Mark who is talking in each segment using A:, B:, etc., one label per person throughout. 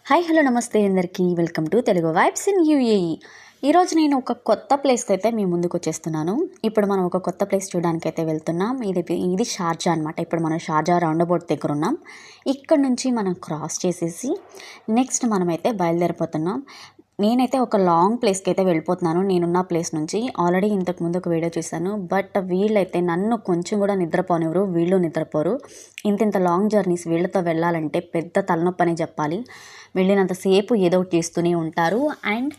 A: Hi hello నమస్తే అందరికీ welcome to Telugu vibes in UAE. ఈరోజు నేను ఒక కొత్త ప్లేస్కి అయితే మీ ముందుకు వచ్చేస్తున్నాను. ఇప్పుడు మనం ఒక కొత్త ప్లేస్ చూడడానికి అయితే వెళ్తున్నాం. ఇది షార్జా అనమాట. ఇప్పుడు మనం షార్జా రౌండ్ అబౌట్ దగ్గర ఉన్నాం. ఇక్కడ నుంచి మనం క్రాస్ చేసేసి నెక్స్ట్ మనమైతే బయలుదేరిపోతున్నాం. నేనైతే ఒక లాంగ్ ప్లేస్కి అయితే వెళ్ళిపోతున్నాను. నేనున్న ప్లేస్ నుంచి ఆల్రెడీ ఇంతకుముందు ఒక వీడియో చూశాను. బట్ వీళ్ళైతే నన్ను కొంచెం కూడా నిద్రపోనివ్వరు, వీళ్ళు నిద్రపోరు. ఇంత లాంగ్ జర్నీస్ వీళ్ళతో వెళ్ళాలంటే పెద్ద తలనొప్పి అనే చెప్పాలి. వెళ్ళినంతసేపు ఏదో ఒకటి చేస్తూనే ఉంటారు. అండ్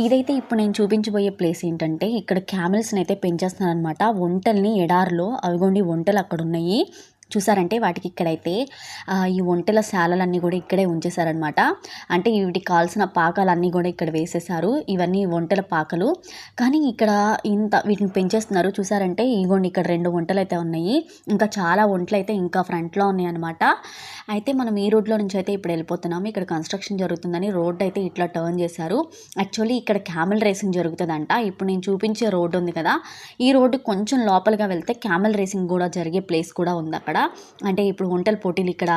A: ఇదైతే ఇప్పుడు నేను చూపించబోయే ప్లేస్ ఏంటంటే, ఇక్కడ క్యామెల్స్ని అయితే పెంచేస్తున్నారనమాట. ఒంటల్ని ఎడారిలో అవిగోండి ఒంటలు అక్కడ ఉన్నాయి చూసారంటే. వాటికి ఇక్కడైతే ఈ ఒంటెల శాలలన్నీ కూడా ఇక్కడే ఉంచేశారనమాట. అంటే వీటికి కావాల్సిన పాకాలన్నీ కూడా ఇక్కడ వేసేసారు. ఇవన్నీ ఒంటెల పాకలు. కానీ ఇక్కడ వీటిని పెంచేస్తున్నారు చూసారంటే. ఇగోండి ఇక్కడ 2 ఒంటలు అయితే ఉన్నాయి. ఇంకా చాలా ఒంటలు అయితే ఇంకా ఫ్రంట్లో ఉన్నాయి అనమాట. అయితే మనం ఈ రోడ్లో నుంచి అయితే ఇప్పుడు వెళ్ళిపోతున్నాము. ఇక్కడ కన్స్ట్రక్షన్ జరుగుతుందని రోడ్ అయితే ఇట్లా టర్న్ చేశారు. యాక్చువల్లీ ఇక్కడ క్యామెల్ రేసింగ్ జరుగుతుందంట. ఇప్పుడు నేను చూపించే రోడ్డు ఉంది కదా, ఈ రోడ్డు కొంచెం లోపలిగా వెళ్తే క్యామెల్ రేసింగ్ కూడా జరిగే ప్లేస్ కూడా ఉంది అక్కడ. అంటే ఇప్పుడు ఒంటెల పోటీలు ఇక్కడ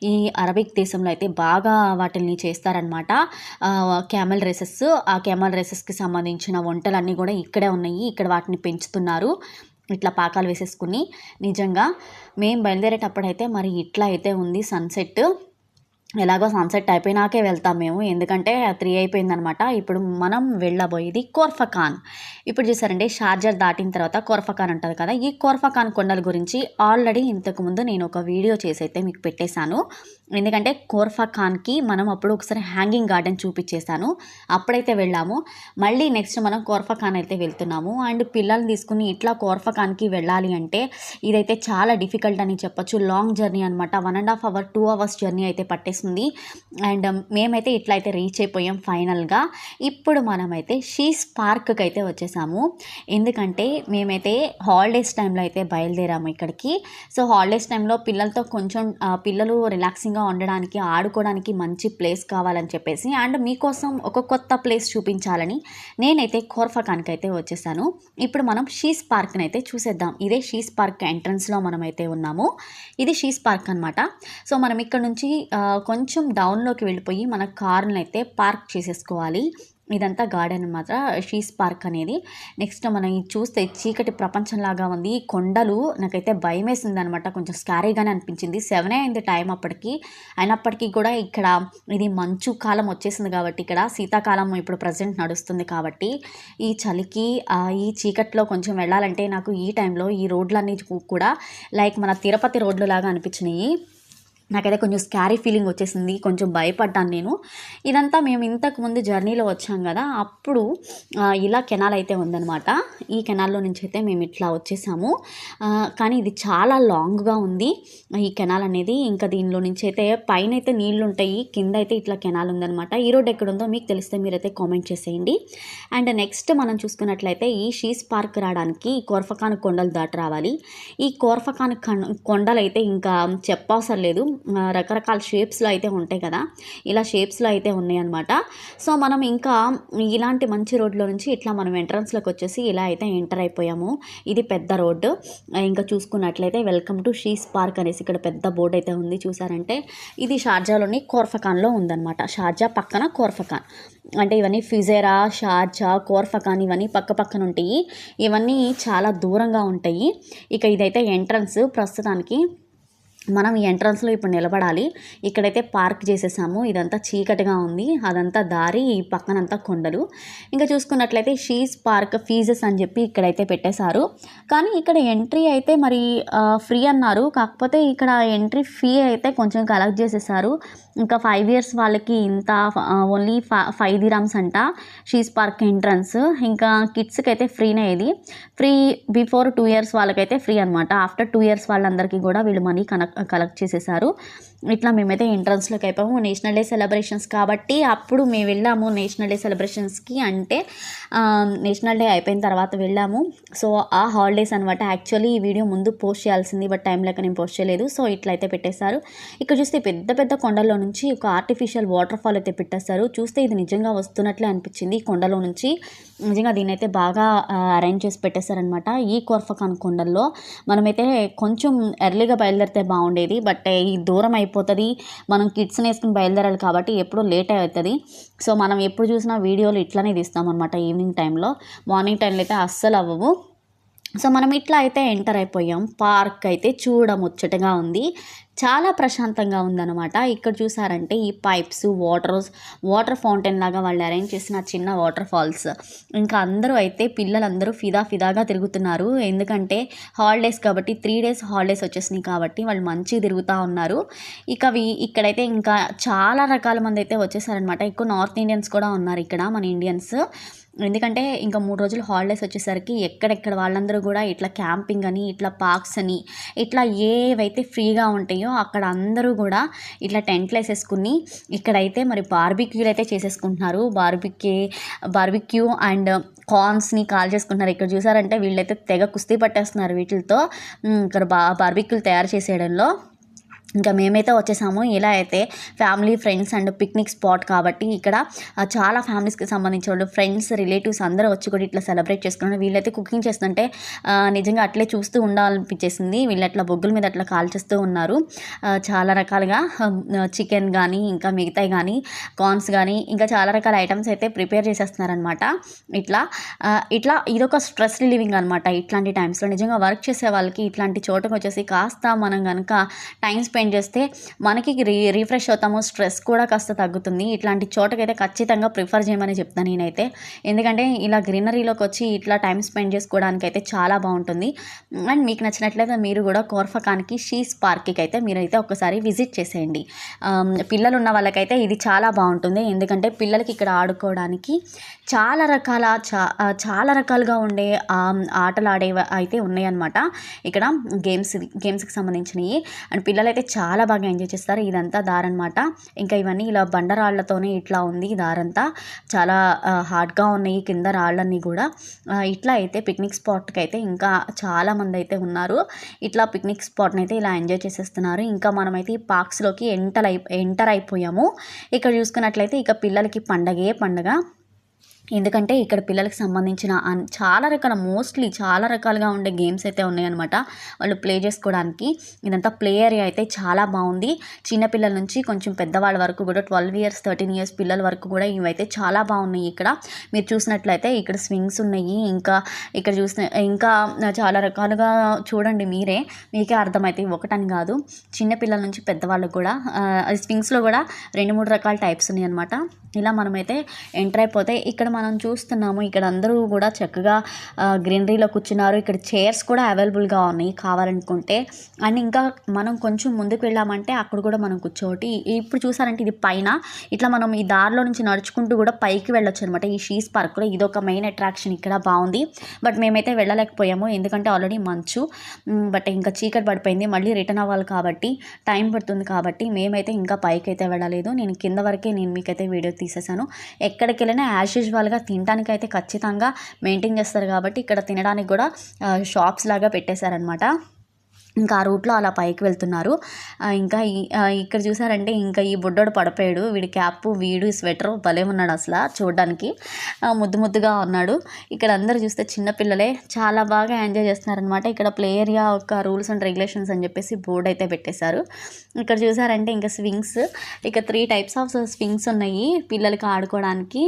A: ఈ అరబిక్ దేశంలో అయితే బాగా వాటిని చేస్తారనమాట. Camel races. ఆ క్యామెల్ రేసెస్కి సంబంధించిన వంటలన్నీ కూడా ఇక్కడే ఉన్నాయి. ఇక్కడ వాటిని పెంచుతున్నారు ఇట్లా పాకాలు వేసేసుకుని. నిజంగా మేము బయలుదేరేటప్పుడైతే మరి ఇట్లా అయితే ఉంది సన్సెట్. ఎలాగో సన్సెట్ అయిపోయినాకే వెళ్తాం మేము, ఎందుకంటే 3 అయిపోయిందనమాట. ఇప్పుడు మనం వెళ్ళబోయేది కోర్ఫఖాన్. ఇప్పుడు చూసారంటే షార్జా దాటిన తర్వాత కోర్ఫఖాన్ ఉంటుంది కదా. ఈ కోర్ఫఖాన్ కొండల గురించి ఆల్రెడీ ఇంతకుముందు నేను ఒక వీడియో చేసి అయితే మీకు పెట్టేశాను. ఎందుకంటే కోర్ఫఖాన్కి మనం అప్పుడు ఒకసారి హ్యాంగింగ్ గార్డెన్ చూపించేశాను, అప్పుడైతే వెళ్ళాము. మళ్ళీ నెక్స్ట్ మనం కోర్ఫఖాన్ అయితే వెళ్తున్నాము. అండ్ పిల్లల్ని తీసుకుని ఇట్లా కోర్ఫఖాన్కి వెళ్ళాలి అంటే ఇదైతే చాలా డిఫికల్ట్ అని చెప్పొచ్చు. లాంగ్ జర్నీ అనమాట. 1.5 అవర్ 2 అవర్స్ జర్నీ అయితే పట్టేస్తుంది. అండ్ మేమైతే ఇట్లా అయితే రీచ్ అయిపోయాం ఫైనల్గా. ఇప్పుడు మనమైతే షీస్ పార్క్కి అయితే వచ్చేసాము. ఎందుకంటే మేమైతే హాలిడేస్ టైంలో అయితే బయలుదేరాము ఇక్కడికి. సో హాలిడేస్ టైంలో పిల్లలతో కొంచెం పిల్లలు రిలాక్సింగ్గా ఉండడానికి, ఆడుకోవడానికి మంచి ప్లేస్ కావాలని చెప్పేసి అండ్ మీకోసం ఒక కొత్త ప్లేస్ చూపించాలని నేనైతే కోర్ఫఖాన్కి అయితే వచ్చేసాను. ఇప్పుడు మనం షీస్ పార్క్ని అయితే చూసేద్దాం. ఇదే షీస్ పార్క్ ఎంట్రన్స్లో మనమైతే ఉన్నాము. ఇది షీస్ పార్క్ అనమాట. సో మనం ఇక్కడ నుంచి కొంచెం డౌన్లోకి వెళ్ళిపోయి మన కార్ని అయితే పార్క్ చేసేసుకోవాలి. ఇదంతా గార్డెన్ అనమాట షీస్ పార్క్ అనేది. నెక్స్ట్ మనం ఇది చూస్తే చీకటి ప్రపంచంలాగా ఉంది. ఈ కొండలు నాకైతే భయం వేసింది అనమాట. కొంచెం స్కారీగానే అనిపించింది. 7 అయింది టైం అప్పటికి. అయినప్పటికీ కూడా ఇక్కడ ఇది మంచు కాలం వచ్చేసింది కాబట్టి, ఇక్కడ శీతాకాలం ఇప్పుడు ప్రజెంట్ నడుస్తుంది కాబట్టి ఈ చలికి ఈ చీకట్లో కొంచెం వెళ్ళాలంటే నాకు ఈ టైంలో ఈ రోడ్లన్నీ కూడా లైక్ మన తిరుపతి రోడ్లు లాగా అనిపించినాయి. నాకైతే కొంచెం స్కారీ ఫీలింగ్ వచ్చేసింది. కొంచెం భయపడ్డాను నేను. ఇదంతా మేము ఇంతకుముందు జర్నీలో వచ్చాం కదా, అప్పుడు ఇలా కెనాల్ అయితే ఉందన్నమాట. ఈ కెనాల్లో నుంచి అయితే మేము ఇట్లా వచ్చేసాము. కానీ ఇది చాలా లాంగ్గా ఉంది ఈ కెనాల్ అనేది. ఇంకా దీనిలో నుంచి అయితే పైన అయితే నీళ్ళు ఉంటాయి, కింద అయితే ఇట్లా కెనాల్ ఉందన్నమాట. ఈ రోడ్ ఎక్కడుందో మీకు తెలిస్తే మీరైతే కామెంట్ చేసేయండి. అండ్ నెక్స్ట్ మనం చూసుకున్నట్లయితే ఈ షీస్ పార్క్ రావడానికి కోర్ఫఖాన్ కొండలు దాటి రావాలి. ఈ కోర్ఫఖాన్ కొండలు అయితే ఇంకా చెప్పవసరం లేదు. రకరకాల షేప్స్లో అయితే ఉంటాయి కదా, ఇలా షేప్స్లో అయితే ఉన్నాయి అనమాట. సో మనం ఇంకా ఇలాంటి మంచి రోడ్లో నుంచి ఇట్లా మనం ఎంట్రన్స్లోకి వచ్చేసి ఇలా అయితే ఎంటర్ అయిపోయాము. ఇది పెద్ద రోడ్డు. ఇంకా చూసుకున్నట్లయితే వెల్కమ్ టు షీస్ పార్క్ అనేసి ఇక్కడ పెద్ద బోర్డు అయితే ఉంది చూసారంటే. ఇది షార్జాలోని కోర్ఫఖాన్లో ఉందన్నమాట. షార్జా పక్కన కోర్ఫఖాన్. అంటే ఇవన్నీ ఫిజేరా, షార్జా, కోర్ఫఖాన్ ఇవన్నీ పక్క పక్కన ఉంటాయి. ఇవన్నీ చాలా దూరంగా ఉంటాయి. ఇక ఇదైతే ఎంట్రన్స్. ప్రస్తుతానికి మనం ఈ ఎంట్రన్స్లో ఇప్పుడు నిలబడాలి. ఇక్కడైతే పార్క్ చేసేసాము. ఇదంతా చీకటిగా ఉంది, అదంతా దారి, ఈ పక్కనంతా కొండలు. ఇంకా చూసుకున్నట్లయితే షీస్ పార్క్ ఫీజెస్ అని చెప్పి ఇక్కడైతే పెట్టేశారు. కానీ ఇక్కడ ఎంట్రీ అయితే మరి ఫ్రీ అన్నారు. కాకపోతే ఇక్కడ ఎంట్రీ ఫీ అయితే కొంచెం కలెక్ట్ చేసేసారు. ఇంకా 5 ఇయర్స్ వాళ్ళకి ఇంత ఓన్లీ 5 దిరామ్స్ అంట షీస్ పార్క్ ఎంట్రన్స్. ఇంకా కిడ్స్కి అయితే ఫ్రీనే. ఇది ఫ్రీ బిఫోర్ 2 ఇయర్స్ వాళ్ళకైతే ఫ్రీ అనమాట. ఆఫ్టర్ 2 ఇయర్స్ వాళ్ళందరికీ కూడా వీళ్ళు మనీ కలెక్ట్ చేసేసారు. ఇట్లా మేమైతే ఎంట్రన్స్లోకి అయిపోయాము. నేషనల్ డే సెలబ్రేషన్స్ కాబట్టి అప్పుడు మేము వెళ్ళాము నేషనల్ డే సెలబ్రేషన్స్కి. అంటే నేషనల్ డే అయిపోయిన తర్వాత వెళ్ళాము. సో ఆ హాలిడేస్ అనమాట. యాక్చువల్లీ ఈ వీడియో ముందు పోస్ట్ చేయాల్సింది, బట్ టైం లేక నేను పోస్ట్ చేయలేదు. సో ఇట్లా అయితే పెట్టేశారు. ఇక్కడ చూస్తే పెద్ద పెద్ద కొండల్లో నుంచి ఒక ఆర్టిఫిషియల్ వాటర్ ఫాల్ అయితే పెట్టేస్తారు. చూస్తే ఇది నిజంగా వస్తున్నట్లే అనిపించింది కొండలో నుంచి. నిజంగా దీని అయితే బాగా అరేంజ్ చేసి పెట్టేశారనమాట. ఈ కోర్ఫఖాన్ కొండల్లో మనమైతే కొంచెం ఎర్లీగా బయలుదేరితే బాగుండేది, బట్ ఈ దూరం అయిపోయింది అయిపోతుంది. మనం కిడ్స్ని వేసుకుని బయలుదేరాలి కాబట్టి ఎప్పుడూ లేట్ అవుతుంది. సో మనం ఎప్పుడు చూసినా వీడియోలు ఇట్లనే తీస్తామన్నమాట ఈవినింగ్ టైంలో. మార్నింగ్ టైంలో అయితే అస్సలు అవ్వవు. సో మనం ఇట్లా అయితే ఎంటర్ అయిపోయాం. పార్క్ అయితే చూడముచ్చటగా ఉంది, చాలా ప్రశాంతంగా ఉందన్నమాట. ఇక్కడ చూసారంటే ఈ పైప్స్ వాటర్ ఫౌంటైన్ లాగా వాళ్ళు అరేంజ్ చేసిన చిన్న వాటర్ ఫాల్స్. ఇంకా అందరూ అయితే పిల్లలందరూ ఫిదాగా తిరుగుతున్నారు. ఎందుకంటే హాలిడేస్ కాబట్టి 3 days హాలిడేస్ వచ్చేసినాయి కాబట్టి వాళ్ళు మంచిగా తిరుగుతూ ఉన్నారు. ఇక్కడైతే ఇంకా చాలా రకాల మంది అయితే వచ్చేసారనమాట. ఎక్కువ నార్త్ ఇండియన్స్ కూడా ఉన్నారు ఇక్కడ, మన ఇండియన్స్. ఎందుకంటే ఇంకా 3 రోజులు హాలిడేస్ వచ్చేసరికి ఎక్కడెక్కడ వాళ్ళందరూ కూడా ఇట్లా క్యాంపింగ్ అని, ఇట్లా పార్క్స్ అని, ఇట్లా ఏవైతే ఫ్రీగా ఉంటాయో అక్కడ అందరూ కూడా ఇట్లా టెంట్లు వేసేసుకుని ఇక్కడైతే మరి బార్బిక్యూలు అయితే చేసేసుకుంటున్నారు. బార్బిక్యూ అండ్ కార్న్స్ని కాల్ చేసుకుంటున్నారు. ఇక్కడ చూసారంటే వీళ్ళైతే తెగ కుస్తీ పట్టేస్తున్నారు వీటితో, ఇక్కడ బార్బిక్యూలు తయారు చేసేయడంలో. ఇంకా మేమైతే వచ్చేసాము. ఇలా అయితే family, friends and picnic spot కాబట్టి ఇక్కడ చాలా ఫ్యామిలీస్కి సంబంధించిన వాళ్ళు, ఫ్రెండ్స్, రిలేటివ్స్ అందరూ వచ్చి కూడా ఇట్లా సెలబ్రేట్ చేసుకున్నారు. వీళ్ళైతే కుకింగ్ చేస్తుంటే నిజంగా అట్లే చూస్తూ ఉండాలనిపించేసింది. వీళ్ళు అట్లా బొగ్గుల మీద అట్లా కాల్చేస్తూ ఉన్నారు. చాలా రకాలుగా చికెన్ కానీ, ఇంకా మిగతాయి కానీ, కార్న్స్ కానీ, ఇంకా చాలా రకాల ఐటమ్స్ అయితే ప్రిపేర్ చేసేస్తున్నారనమాట. ఇట్లా ఇదొక స్ట్రెస్ రిలీవింగ్ అనమాట. ఇట్లాంటి టైమ్స్లో నిజంగా వర్క్ చేసే వాళ్ళకి ఇట్లాంటి చోటకు వచ్చేసి కాస్త మనం కనుక టైం స్పెండ్ చేస్తే మనకి రీఫ్రెష్ అవుతాము, స్ట్రెస్ కూడా కాస్త తగ్గుతుంది. ఇట్లాంటి చోటకైతే ఖచ్చితంగా ప్రిఫర్ చేయమని చెప్తాను నేనైతే. ఎందుకంటే ఇలా గ్రీనరీలోకి వచ్చి ఇట్లా టైం స్పెండ్ చేసుకోవడానికి అయితే చాలా బాగుంటుంది. అండ్ మీకు నచ్చినట్లయితే మీరు కూడా కోర్ఫకాన్కి షీస్ పార్క్కి అయితే మీరైతే ఒకసారి విజిట్ చేసేయండి. పిల్లలు ఉన్న వాళ్ళకైతే ఇది చాలా బాగుంటుంది. ఎందుకంటే పిల్లలకి ఇక్కడ ఆడుకోవడానికి చాలా రకాలుగా ఉండే ఆటలు ఆడేవి అయితే ఉన్నాయన్నమాట. ఇక్కడ గేమ్స్కి సంబంధించినవి. అండ్ పిల్లలైతే చాలా బాగా ఎంజాయ్ చేస్తారు. ఇదంతా దారనమాట. ఇంకా ఇవన్నీ ఇలా బండరాళ్లతోనే ఇట్లా ఉంది. దారంతా చాలా హార్డ్గా ఉన్నాయి కింద రాళ్ళన్నీ కూడా. ఇట్లా అయితే పిక్నిక్ స్పాట్కి అయితే ఇంకా చాలామంది అయితే ఉన్నారు. ఇట్లా పిక్నిక్ స్పాట్ని అయితే ఇలా ఎంజాయ్ చేసేస్తున్నారు. ఇంకా మనమైతే ఈ పార్క్స్లోకి ఎంటర్ అయిపోయాము. ఇక్కడ చూసుకున్నట్లయితే ఇక పిల్లలకి పండగే పండగ. ఎందుకంటే ఇక్కడ పిల్లలకి సంబంధించిన చాలా రకాలుగా ఉండే గేమ్స్ అయితే ఉన్నాయన్నమాట వాళ్ళు ప్లే చేసుకోవడానికి. ఇదంతా ప్లే ఏరియా అయితే చాలా బాగుంది. చిన్నపిల్లల నుంచి కొంచెం పెద్దవాళ్ళ వరకు కూడా 12 years 13 years పిల్లల వరకు కూడా ఇవైతే చాలా బాగున్నాయి. ఇక్కడ మీరు చూసినట్లయితే ఇక్కడ స్వింగ్స్ ఉన్నాయి. ఇంకా చాలా రకాలుగా చూడండి, మీకే అర్థమవుతాయి. ఒకటని కాదు, చిన్నపిల్లల నుంచి పెద్దవాళ్ళకు కూడా స్వింగ్స్లో కూడా 2-3 రకాల టైప్స్ ఉన్నాయి అనమాట. ఇలా మనమైతే ఎంటర్ అయిపోతే ఇక్కడ మనం చూస్తున్నాము. ఇక్కడ అందరూ కూడా చక్కగా గ్రీనరీలో కూర్చున్నారు. ఇక్కడ చైర్స్ కూడా అవైలబుల్గా ఉన్నాయి కావాలనుకుంటే. అండ్ ఇంకా మనం కొంచెం ముందుకు వెళ్ళామంటే అక్కడ కూడా మనం కూర్చోటి. ఇప్పుడు చూసారంటే ఇది పైన ఇట్లా మనం ఈ దారిలో నుంచి నడుచుకుంటూ కూడా పైకి వెళ్ళొచ్చు అనమాట. ఈ షీస్ పార్క్లో ఇదొక మెయిన్ అట్రాక్షన్. ఇక్కడ బాగుంది. బట్ మేమైతే వెళ్ళలేకపోయాము ఎందుకంటే ఆల్రెడీ మంచు. బట్ ఇంకా చీకటి పడిపోయింది. మళ్ళీ రిటర్న్ అవ్వాలి కాబట్టి టైం పడుతుంది కాబట్టి మేమైతే ఇంకా పైకి అయితే వెళ్ళలేదు. నేను కింద వరకే మీకైతే వీడియో తీసేసాను. ఎక్కడికి వెళ్ళినా యాజ్ యూజువల్గా తినడానికి అయితే ఖచ్చితంగా మెయింటైన్ చేస్తారు కాబట్టి ఇక్కడ తినడానికి కూడా షాప్స్ లాగా పెట్టేశారనమాట. ఇంకా ఆ రూట్లో అలా పైకి వెళ్తున్నారు. ఇంకా ఇక్కడ చూసారంటే ఇంకా ఈ బుడ్డోడు పడిపోయాడు. వీడి క్యాప్, వీడు స్వెటర్ భలే ఉన్నాడు అసలు చూడడానికి. ముద్దుగా ఉన్నాడు. ఇక్కడ అందరూ చూస్తే చిన్నపిల్లలే చాలా బాగా ఎంజాయ్ చేస్తున్నారనమాట. ఇక్కడ ప్లే ఏరియా ఒక రూల్స్ అండ్ రెగ్యులేషన్స్ అని చెప్పేసి బోర్డు అయితే పెట్టేశారు. ఇక్కడ చూసారంటే ఇంకా స్వింగ్స్, ఇక 3 types ఆఫ్ స్వింగ్స్ ఉన్నాయి పిల్లలకి ఆడుకోవడానికి.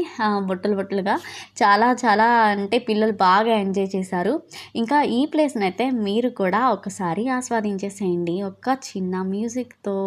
A: బొట్టులుగా చాలా అంటే పిల్లలు బాగా ఎంజాయ్ చేశారు. ఇంకా ఈ ప్లేస్ని అయితే మీరు కూడా ఒకసారి ఆస్వాదించేసేయండి ఒక చిన్న మ్యూజిక్తో.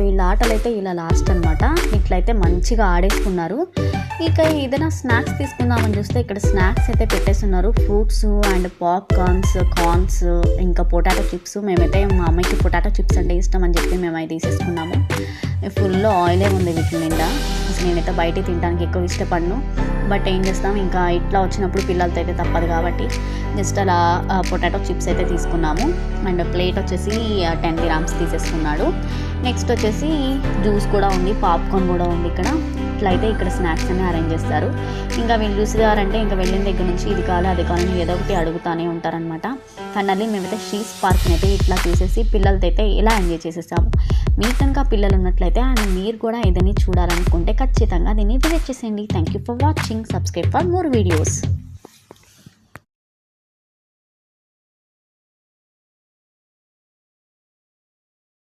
A: వీళ్ళ ఆటలు అయితే ఇలా లాస్ట్ అనమాట. ఇట్లయితే మంచిగా ఆడేసుకున్నారు. ఇక ఏదైనా స్నాక్స్ తీసుకుందామని చూస్తే ఇక్కడ స్నాక్స్ అయితే పెట్టేస్తున్నారు. ఫ్రూట్స్ అండ్ కార్న్స్ ఇంకా పొటాటో చిప్స్. మేమైతే మా అమ్మాయికి పొటాటో చిప్స్ అంటే ఇష్టం అని చెప్పి మేము అవి తీసేసుకున్నాము. ఫుల్ ఆయిలే ఉంది వీటి నిండా. అసలు నేనైతే బయట తినడానికి ఎక్కువ ఇష్టపడను, బట్ ఏం చేస్తాం, ఇంకా ఇట్లా వచ్చినప్పుడు పిల్లలతో అయితే తప్పదు కాబట్టి జస్ట్ అలా పొటాటో చిప్స్ అయితే తీసుకున్నాము. అండ్ ప్లేట్ వచ్చేసి 10 dirhams తీసేసుకున్నాడు. నెక్స్ట్ వచ్చేసి జ్యూస్ కూడా ఉంది, పాప్కార్న్ కూడా ఉంది. ఇట్లా అయితే ఇక్కడ స్నాక్స్ అన్నీ అరేంజ్ చేస్తారు. ఇంకా వీళ్ళు చూసేవారంటే ఇంకా వెళ్ళిన దగ్గర నుంచి ఇది కావాలి అది కావాలని ఏదో ఒకటి అడుగుతూనే ఉంటారనమాట. ఫైనల్లీ మేమైతే షీస్ పార్క్ని అయితే ఇట్లా చూసేసి పిల్లలతో అయితే ఇలా ఎంజాయ్ చేసేసాము. మీకు కనుక పిల్లలు ఉన్నట్లయితే అండ్ మీరు కూడా ఏదైనా చూడాలనుకుంటే ఖచ్చితంగా దీన్ని విజిట్ చేసేయండి. Thank you for watching. Subscribe for more videos.